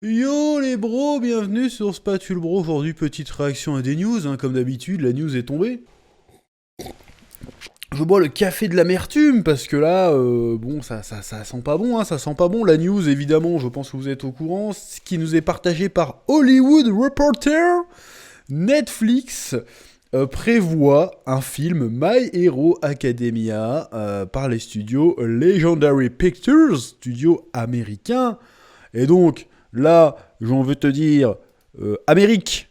Yo les bros, bienvenue sur Spatule Bro. Aujourd'hui, petite réaction à des news, comme d'habitude, la news est tombée. Je bois le café de l'amertume parce que là, bon, ça sent pas bon, ça sent pas bon. La news, évidemment, je pense que vous êtes au courant, ce qui nous est partagé par Hollywood Reporter. Netflix prévoit un film My Hero Academia par les studios Legendary Pictures, studio américain. Et donc, là, j'en veux te dire, Amérique,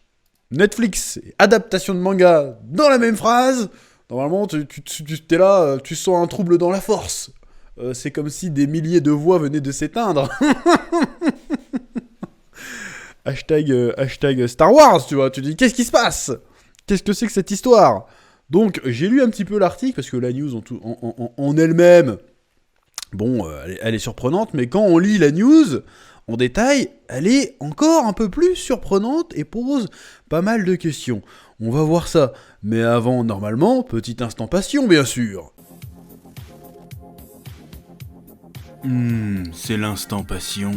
Netflix, adaptation de manga dans la même phrase. Normalement, tu t'es là, tu sens un trouble dans la force. C'est comme si des milliers de voix venaient de s'éteindre. hashtag Star Wars, tu vois. Tu dis, qu'est-ce qui se passe? Qu'est-ce que c'est que cette histoire? Donc, j'ai lu un petit peu l'article, parce que la news en elle-même, bon, elle est surprenante, mais quand on lit la news en détail, elle est encore un peu plus surprenante et pose pas mal de questions. On va voir ça. Mais avant, normalement, petit instant passion, bien sûr. C'est l'instant passion.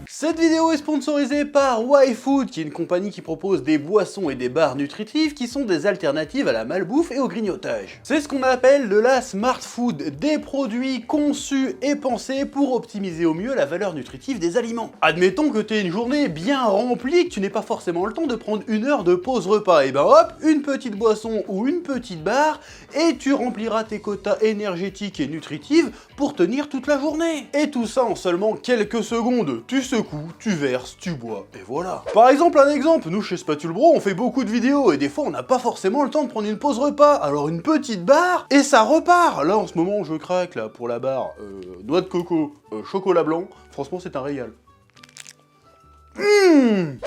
Cette vidéo est sponsorisée par YFood, qui est une compagnie qui propose des boissons et des barres nutritives qui sont des alternatives à la malbouffe et au grignotage. C'est ce qu'on appelle de la smart food, des produits conçus et pensés pour optimiser au mieux la valeur nutritive des aliments. Admettons que tu aies une journée bien remplie, que tu n'aies pas forcément le temps de prendre une heure de pause repas, et ben hop, une petite boisson ou une petite barre, et tu rempliras tes quotas énergétiques et nutritifs pour tenir toute la journée. Et tout ça en seulement quelques secondes. Tu secoues, tu verses, tu bois, et voilà. Par exemple, nous chez Spatule Bro, on fait beaucoup de vidéos, et des fois on n'a pas forcément le temps de prendre une pause repas, alors une petite barre, et ça repart. Là en ce moment je craque là pour la barre noix de coco, chocolat blanc, franchement c'est un régal.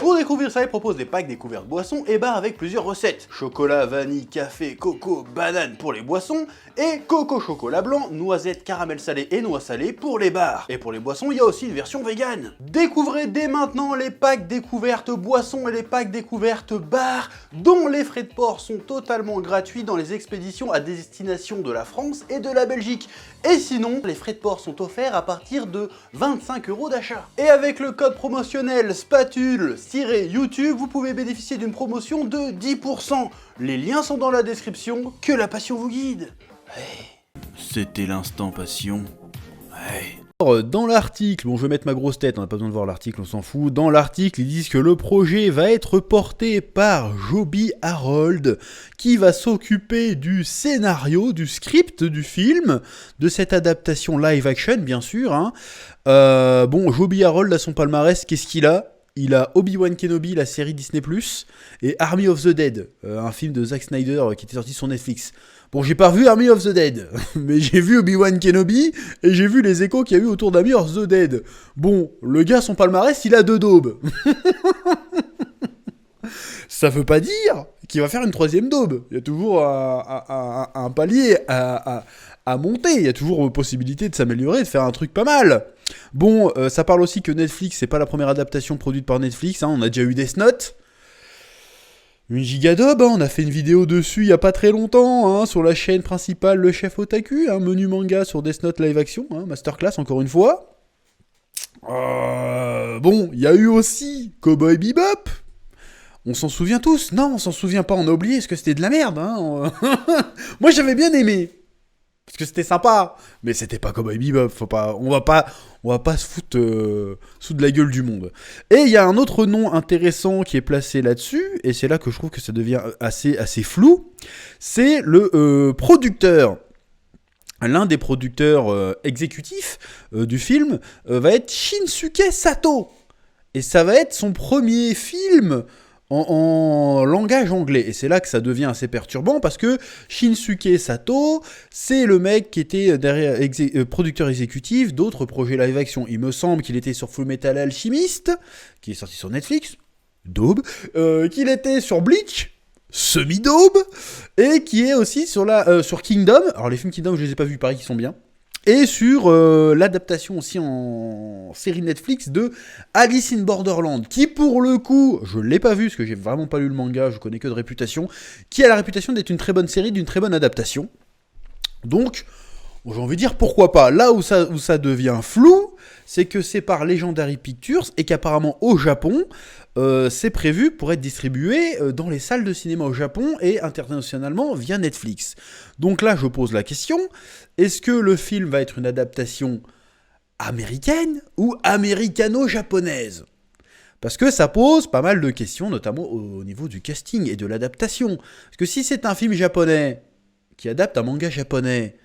Pour découvrir ça, il propose des packs découvertes boissons et bars avec plusieurs recettes. Chocolat, vanille, café, coco, banane pour les boissons, et coco chocolat blanc, noisette, caramel salé et noix salée pour les bars. Et pour les boissons, il y a aussi une version vegan. Découvrez dès maintenant les packs découvertes boissons et les packs découvertes bars, dont les frais de port sont totalement gratuits dans les expéditions à destination de la France et de la Belgique. Et sinon, les frais de port sont offerts à partir de 25 € d'achat. Et avec le code promotionnel Spatule-YouTube, vous pouvez bénéficier d'une promotion de 10%. Les liens sont dans la description. Que la passion vous guide. Ouais. C'était l'instant passion. Ouais. Dans l'article, bon je vais mettre ma grosse tête, on n'a pas besoin de voir l'article, on s'en fout. Dans l'article, ils disent que le projet va être porté par Joby Harold, qui va s'occuper du scénario, du script du film, de cette adaptation live action bien sûr. Bon, Joby Harold a son palmarès, qu'est-ce qu'il a? Il a Obi-Wan Kenobi, la série Disney+, et Army of the Dead, un film de Zack Snyder qui était sorti sur Netflix. Bon, j'ai pas vu Army of the Dead, mais j'ai vu Obi-Wan Kenobi, et j'ai vu les échos qu'il y a eu autour d'Army of the Dead. Bon, le gars, son palmarès, il a 2 daubes. Ça veut pas dire qu'il va faire une 3e daube. Il y a toujours un palier à monter, il y a toujours possibilité de s'améliorer, de faire un truc pas mal. Bon, ça parle aussi que Netflix, c'est pas la première adaptation produite par Netflix, on a déjà eu Death Note. Une gigadobe, on a fait une vidéo dessus il y a pas très longtemps, sur la chaîne principale Le Chef Otaku, menu manga sur Death Note live action, masterclass encore une fois. Bon, il y a eu aussi Cowboy Bebop. On s'en souvient tous? Non, on s'en souvient pas, on a oublié, parce que c'était de la merde. Moi j'avais bien aimé. Parce que c'était sympa, mais c'était pas Cowboy Bebop, on va pas se foutre sous de la gueule du monde. Et il y a un autre nom intéressant qui est placé là-dessus, et c'est là que je trouve que ça devient assez flou, c'est le producteur. L'un des producteurs exécutifs du film va être Shinsuke Sato. Et ça va être son premier film en langage anglais. Et c'est là que ça devient assez perturbant parce que Shinsuke Sato, c'est le mec qui était derrière producteur exécutif d'autres projets live action. Il me semble qu'il était sur Fullmetal Alchemist, qui est sorti sur Netflix, daube, qu'il était sur Bleach, semi-daube, et qui est aussi sur Kingdom. Alors les films Kingdom, je les ai pas vus, pareil, qui sont bien. Et sur l'adaptation aussi en série Netflix de Alice in Borderland, qui pour le coup, je l'ai pas vu, parce que j'ai vraiment pas lu le manga, je connais que de réputation, qui a la réputation d'être une très bonne série, d'une très bonne adaptation. Donc, Bon, j'ai envie de dire pourquoi pas. Là où ça devient flou, c'est que c'est par Legendary Pictures et qu'apparemment au Japon, c'est prévu pour être distribué dans les salles de cinéma au Japon et internationalement via Netflix. Donc là, je pose la question, est-ce que le film va être une adaptation américaine ou américano-japonaise ? Parce que ça pose pas mal de questions, notamment au niveau du casting et de l'adaptation. Parce que si c'est un film japonais qui adapte un manga japonais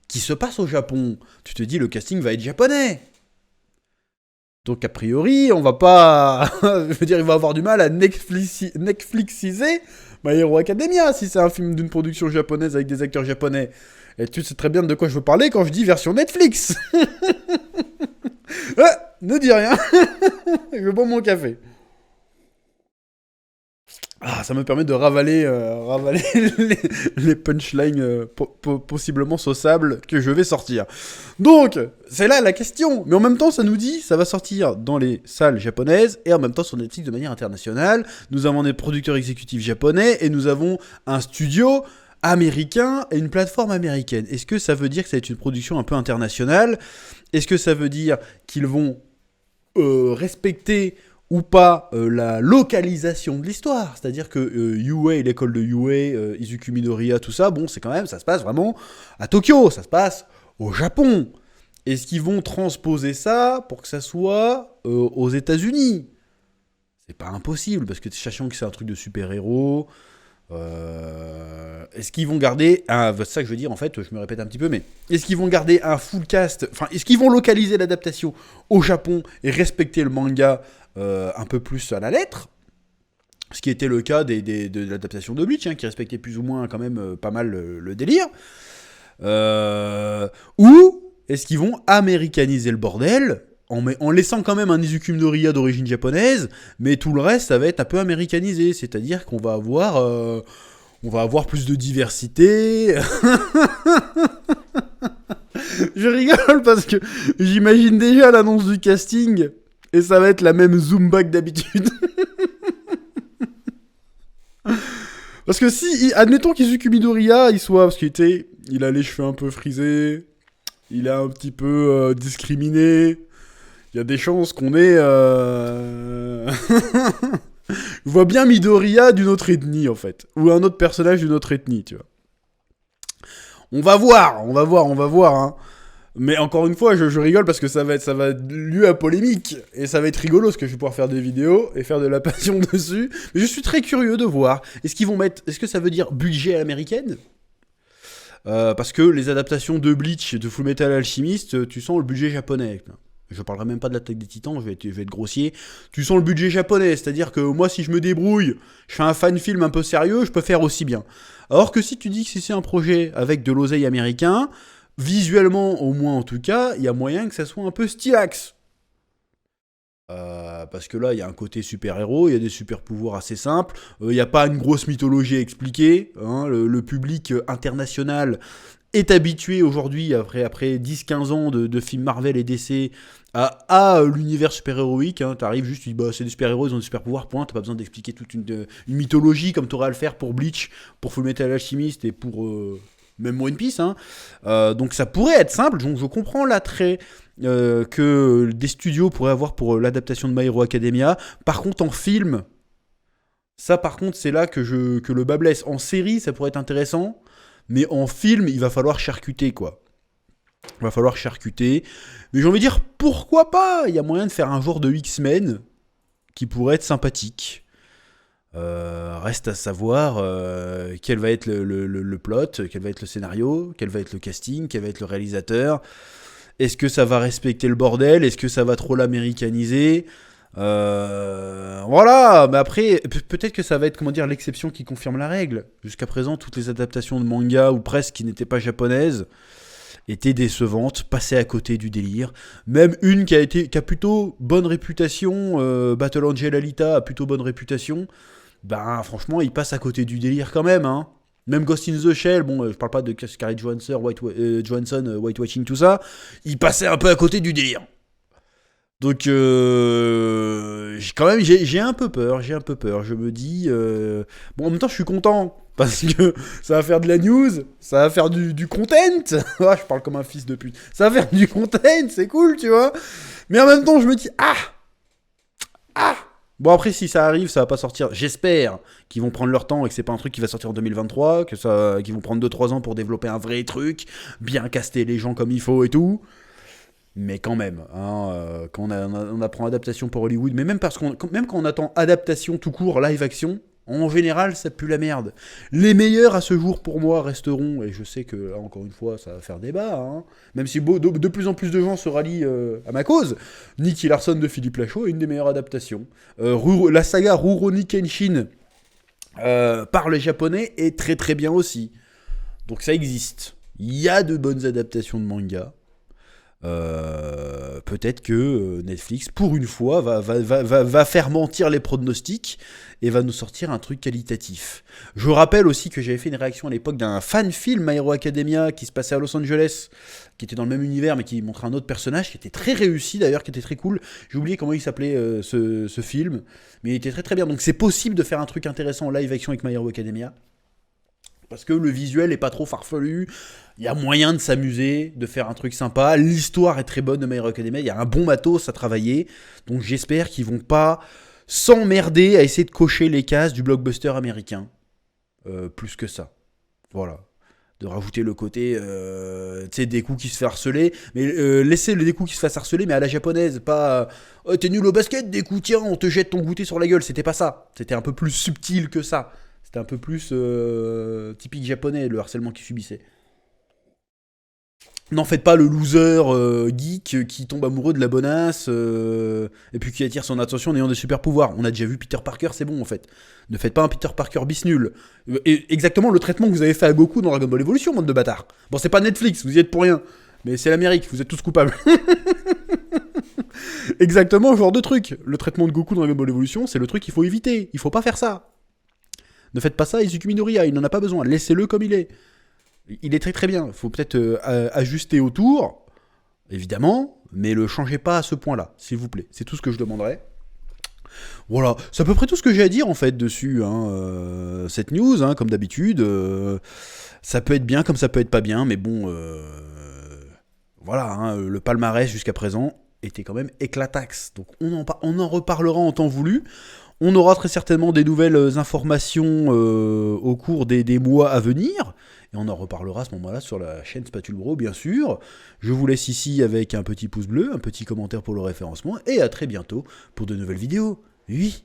qui se passe au Japon, tu te dis le casting va être japonais. Donc a priori, on va pas... je veux dire, il va avoir du mal à Netflixiser My Hero Academia si c'est un film d'une production japonaise avec des acteurs japonais. Et tu sais très bien de quoi je veux parler quand je dis version Netflix. Ne dis rien. Je bois mon café. Ah, ça me permet de ravaler les punchlines possiblement sauçables que je vais sortir. Donc, c'est là la question. Mais en même temps, ça nous dit, ça va sortir dans les salles japonaises et en même temps sur Netflix de manière internationale. Nous avons des producteurs exécutifs japonais et nous avons un studio américain et une plateforme américaine. Est-ce que ça veut dire que ça va être une production un peu internationale ? Est-ce que ça veut dire qu'ils vont respecter ou pas la localisation de l'histoire, c'est-à-dire que UA, l'école de UA, Izuku Midoriya, tout ça, bon, c'est quand même, ça se passe vraiment à Tokyo, ça se passe au Japon. Est-ce qu'ils vont transposer ça pour que ça soit aux États-Unis ? C'est pas impossible, parce que sachant que c'est un truc de super-héros, est-ce qu'ils vont garder c'est ça que je veux dire en fait, je me répète un petit peu, mais est-ce qu'ils vont garder un full cast, enfin est-ce qu'ils vont localiser l'adaptation au Japon et respecter le manga un peu plus à la lettre, ce qui était le cas de l'adaptation de Bleach, hein, qui respectait plus ou moins quand même pas mal le délire, ou est-ce qu'ils vont américaniser le bordel en laissant quand même un Izuku Midoriya d'origine japonaise, mais tout le reste, ça va être un peu américanisé. C'est-à-dire qu'on va avoir plus de diversité. Je rigole parce que j'imagine déjà l'annonce du casting, et ça va être la même Zumba que d'habitude. Parce que si, admettons qu'Izuku Midoriya, parce il a les cheveux un peu frisés, il est un petit peu discriminé, il y a des chances qu'on ait... Je vois bien Midoriya d'une autre ethnie, en fait. Ou un autre personnage d'une autre ethnie, tu vois. On va voir, hein. Mais encore une fois, je rigole parce que ça va lieu à polémique. Et ça va être rigolo, parce que je vais pouvoir faire des vidéos et faire de la passion dessus. Mais je suis très curieux de voir. Est-ce que ça veut dire budget américaine ? Parce que les adaptations de Bleach, de Fullmetal Alchemist, tu sens le budget japonais. Je parlerai même pas de l'attaque des titans, je vais être grossier. Tu sens le budget japonais, c'est-à-dire que moi, si je me débrouille, je fais un fan film un peu sérieux, je peux faire aussi bien. Alors que si tu dis que si c'est un projet avec de l'oseille américain, visuellement, au moins en tout cas, il y a moyen que ça soit un peu stylax. Parce que là, il y a un côté super-héros, il y a des super-pouvoirs assez simples, il n'y a pas une grosse mythologie à expliquer, hein, le public international est habitué aujourd'hui, après 10-15 ans de films Marvel et DC, à l'univers super-héroïque. Hein. T'arrives juste, tu dis, bah, c'est des super-héros, ils ont des super-pouvoirs, point. T'as pas besoin d'expliquer toute une mythologie comme t'auras à le faire pour Bleach, pour Fullmetal Alchemist et pour même One Piece. Hein. Donc ça pourrait être simple, donc je comprends l'attrait que des studios pourraient avoir pour l'adaptation de My Hero Academia. Par contre, en film, ça par contre, c'est là que le bas blesse. En série, ça pourrait être intéressant. Mais en film, il va falloir charcuter, quoi. Il va falloir charcuter. Mais j'ai envie de dire, pourquoi pas ? Il y a moyen de faire un genre de X-Men qui pourrait être sympathique. Reste à savoir quel va être le plot, quel va être le scénario, quel va être le casting, quel va être le réalisateur. Est-ce que ça va respecter le bordel ? Est-ce que ça va trop l'américaniser ? Voilà, mais après, peut-être que ça va être, l'exception qui confirme la règle. Jusqu'à présent, toutes les adaptations de manga, ou presque, qui n'étaient pas japonaises, étaient décevantes, passaient à côté du délire. Même une qui a plutôt bonne réputation, Battle Angel Alita a plutôt bonne réputation, ben franchement, il passe à côté du délire quand même, hein. Même Ghost in the Shell, bon, je parle pas de Scarlett Johansson, Whitewashing, tout ça, il passait un peu à côté du délire. Donc, quand même, j'ai un peu peur, je me dis... Bon, en même temps, je suis content, parce que ça va faire de la news, ça va faire du content. Ah, je parle comme un fils de pute. Ça va faire du content, c'est cool, tu vois. Mais en même temps, je me dis, bon, après, si ça arrive, ça va pas sortir. J'espère qu'ils vont prendre leur temps et que c'est pas un truc qui va sortir en 2023, qu'ils vont prendre 2-3 ans pour développer un vrai truc, bien caster les gens comme il faut et tout. Mais quand même, hein, quand on apprend adaptation pour Hollywood, mais même même quand on attend adaptation tout court, live action, en général, ça pue la merde. Les meilleurs à ce jour pour moi resteront, et je sais que là encore une fois, ça va faire débat, hein, même si de plus en plus de gens se rallient à ma cause. Nicky Larson de Philippe Lachaud est une des meilleures adaptations. La saga Rurouni Kenshin par les japonais est très très bien aussi. Donc ça existe. Il y a de bonnes adaptations de manga. Peut-être que Netflix, pour une fois, va faire mentir les pronostics et va nous sortir un truc qualitatif. Je rappelle aussi que j'avais fait une réaction à l'époque d'un fan film My Hero Academia qui se passait à Los Angeles, qui était dans le même univers mais qui montrait un autre personnage qui était très réussi d'ailleurs, qui était très cool. J'ai oublié comment il s'appelait ce film, mais il était très très bien. Donc c'est possible de faire un truc intéressant en live action avec My Hero Academia. Parce que le visuel est pas trop farfelu, il y a moyen de s'amuser, de faire un truc sympa, l'histoire est très bonne de My Hero Academia, il y a un bon matos à travailler, donc j'espère qu'ils vont pas s'emmerder à essayer de cocher les cases du blockbuster américain. Plus que ça. Voilà. De rajouter le côté, tu sais, Deku qui se fait harceler, mais laisser le Deku qui se fasse harceler, mais à la japonaise, pas oh, t'es nul au basket, Deku, tiens, on te jette ton goûter sur la gueule, c'était pas ça. C'était un peu plus subtil que ça. C'était un peu plus typique japonais, le harcèlement qu'il subissait. N'en faites pas le loser geek qui tombe amoureux de la bonasse et puis qui attire son attention en ayant des super pouvoirs. On a déjà vu Peter Parker, c'est bon en fait. Ne faites pas un Peter Parker bis nul. Et exactement le traitement que vous avez fait à Goku dans Dragon Ball Evolution, bande de bâtards. Bon, c'est pas Netflix, vous y êtes pour rien. Mais c'est l'Amérique, vous êtes tous coupables. Exactement le genre de truc. Le traitement de Goku dans Dragon Ball Evolution, c'est le truc qu'il faut éviter. Il faut pas faire ça. Ne faites pas ça à Izuku Midoriya, il n'en a pas besoin. Laissez-le comme il est. Il est très très bien. Il faut peut-être ajuster autour, évidemment, mais le changez pas à ce point-là, s'il vous plaît. C'est tout ce que je demanderais. Voilà, c'est à peu près tout ce que j'ai à dire en fait dessus. Cette news, comme d'habitude, ça peut être bien comme ça peut être pas bien, mais bon, voilà, le palmarès jusqu'à présent était quand même éclataxe. Donc on en reparlera en temps voulu. On aura très certainement des nouvelles informations au cours des mois à venir. Et on en reparlera à ce moment-là sur la chaîne Spatule Bro, bien sûr. Je vous laisse ici avec un petit pouce bleu, un petit commentaire pour le référencement. Et à très bientôt pour de nouvelles vidéos. Oui.